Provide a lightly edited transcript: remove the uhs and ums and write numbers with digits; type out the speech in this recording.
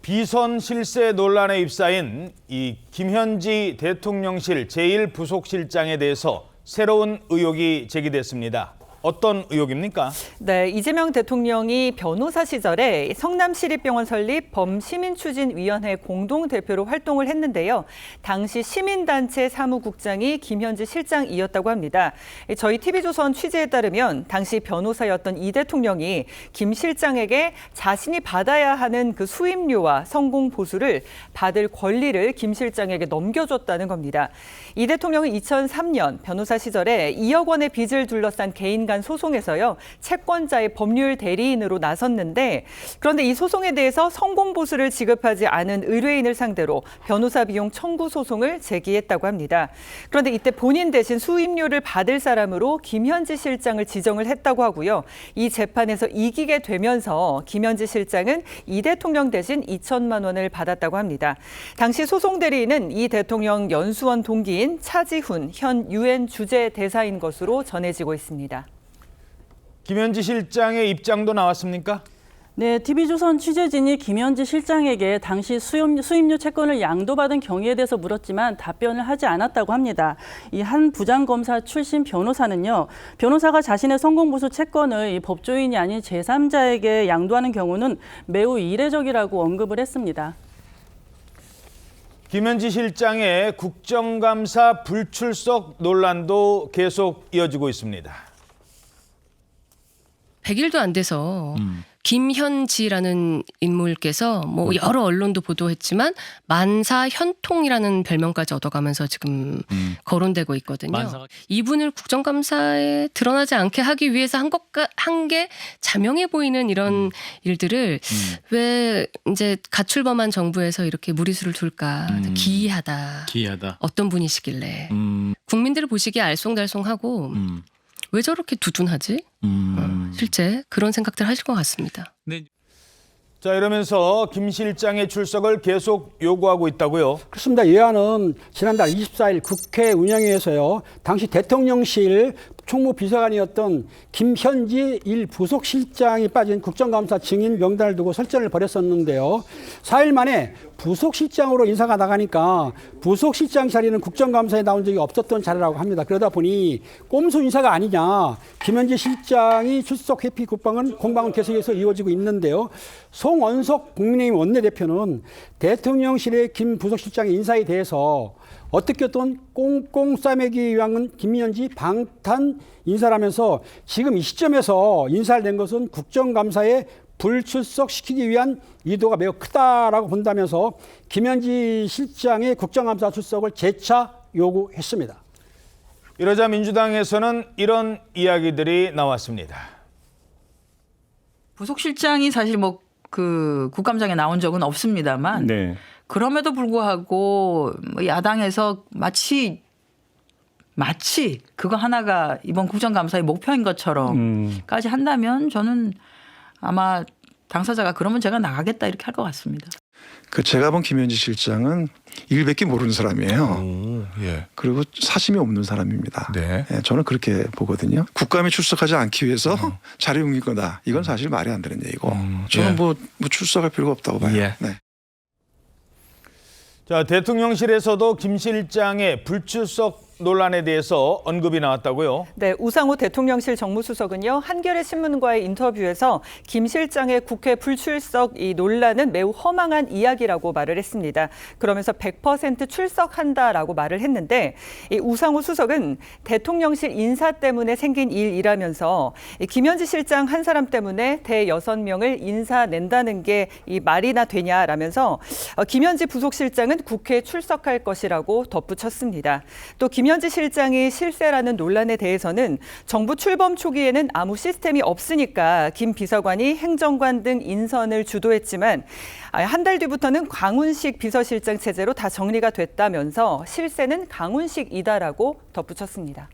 비선 실세 논란에 휩싸인 이 김현지 대통령실 제1부속실장에 대해서 새로운 의혹이 제기됐습니다. 어떤 의혹입니까? 네, 이재명 대통령이 변호사 시절에 성남시립병원 설립 범시민추진위원회 공동대표로 활동을 했는데요. 당시 시민단체 사무국장이 김현지 실장이었다고 합니다. 저희 TV조선 취재에 따르면 당시 변호사였던 이 대통령이 김 실장에게 자신이 받아야 하는 그 수임료와 성공 보수를 받을 권리를 김 실장에게 넘겨줬다는 겁니다. 이 대통령은 2003년 변호사 시절에 2억 원의 빚을 둘러싼 개인 간 소송에서요, 채권자의 법률 대리인으로 나섰는데, 그런데 이 소송에 대해서 성공 보수를 지급하지 않은 의뢰인을 상대로 변호사 비용 청구 소송을 제기했다고 합니다. 그런데 이때 본인 대신 수임료를 받을 사람으로 김현지 실장을 지정을 했다고 하고요. 이 재판에서 이기게 되면서 김현지 실장은 이 대통령 대신 2천만 원을 받았다고 합니다. 당시 소송 대리인은 이 대통령 연수원 동기인 차지훈 현 UN 주재 대사인 것으로 전해지고 있습니다. 김현지 실장의 입장도 나왔습니까? 네, TV조선 취재진이 김현지 실장에게 당시 수임료 채권을 양도받은 경위에 대해서 물었지만 답변을 하지 않았다고 합니다. 이 한 부장검사 출신 변호사는요, 변호사가 자신의 성공보수 채권을 이 법조인이 아닌 제3자에게 양도하는 경우는 매우 이례적이라고 언급을 했습니다. 김현지 실장의 국정감사 불출석 논란도 계속 이어지고 있습니다. 100일도 안 돼서 김현지라는 인물께서 뭐 여러 언론도 보도했지만 만사 현통이라는 별명까지 얻어가면서 지금 거론되고 있거든요. 이분을 국정감사에 드러나지 않게 하기 위해서 한 게 자명해 보이는 이런 일들을 왜 이제 가출범한 정부에서 이렇게 무리수를 둘까? 기이하다. 어떤 분이시길래. 국민들을 보시기에 알쏭달쏭하고 왜 저렇게 두둔하지? 실제 그런 생각들 하실 것 같습니다. 네. 자, 이러면서 김 실장의 출석을 계속 요구하고 있다고요? 그렇습니다. 여야는 지난달 24일 국회 운영위에서요, 당시 대통령실 총무비서관이었던 김현지 1부속실장이 빠진 국정감사 증인 명단을 두고 설전을 벌였었는데요. 4일 만에 부속실장으로 인사가 나가니까 부속실장 자리는 국정감사에 나온 적이 없었던 자리라고 합니다. 그러다 보니 꼼수 인사가 아니냐, 김현지 실장이 출석 회피 공방은 계속해서 이어지고 있는데요. 송원석 국민의힘 원내대표는 대통령실의 김 부속실장의 인사에 대해서 어떻게든 꽁꽁 싸매기 위한 김현지 방탄 인사라면서 지금 이 시점에서 인사를 낸 것은 국정감사에 불출석시키기 위한 의도가 매우 크다라고 본다면서 김현지 실장의 국정감사 출석을 재차 요구했습니다. 이러자 민주당에서는 이런 이야기들이 나왔습니다. 부속실장이 사실 그 국감장에 나온 적은 없습니다만, 네. 그럼에도 불구하고 야당에서 마치 그거 하나가 이번 국정감사의 목표인 것처럼까지 한다면 저는 아마 당사자가 그러면 제가 나가겠다 이렇게 할 것 같습니다. 제가 본 김현지 실장은 일밖에 모르는 사람이에요. 예. 그리고 사심이 없는 사람입니다. 네. 예, 저는 그렇게 보거든요. 국감에 출석하지 않기 위해서 자리 옮길 거다. 이건 사실 말이 안 되는 얘기고 저는 예. 뭐 출석할 필요가 없다고 봐요. 예. 네. 자, 대통령실에서도 김 실장의 불출석 논란에 대해서 언급이 나왔다고요? 네, 우상호 대통령실 정무수석은요, 한겨레 신문과의 인터뷰에서 김 실장의 국회 불출석 이 논란은 매우 허망한 이야기라고 말을 했습니다. 그러면서 100% 출석한다라고 말을 했는데, 이 우상호 수석은 대통령실 인사 때문에 생긴 일이라면서 김현지 실장 한 사람 때문에 대6명을 인사 낸다는 게 이 말이나 되냐라면서 김현지 부속실장은 국회에 출석할 것이라고 덧붙였습니다. 또 김현지 실장이 실세라는 논란에 대해서는 정부 출범 초기에는 아무 시스템이 없으니까 김 비서관이 행정관 등 인선을 주도했지만 한 달 뒤부터는 강훈식 비서실장 체제로 다 정리가 됐다면서 실세는 강훈식이다라고 덧붙였습니다.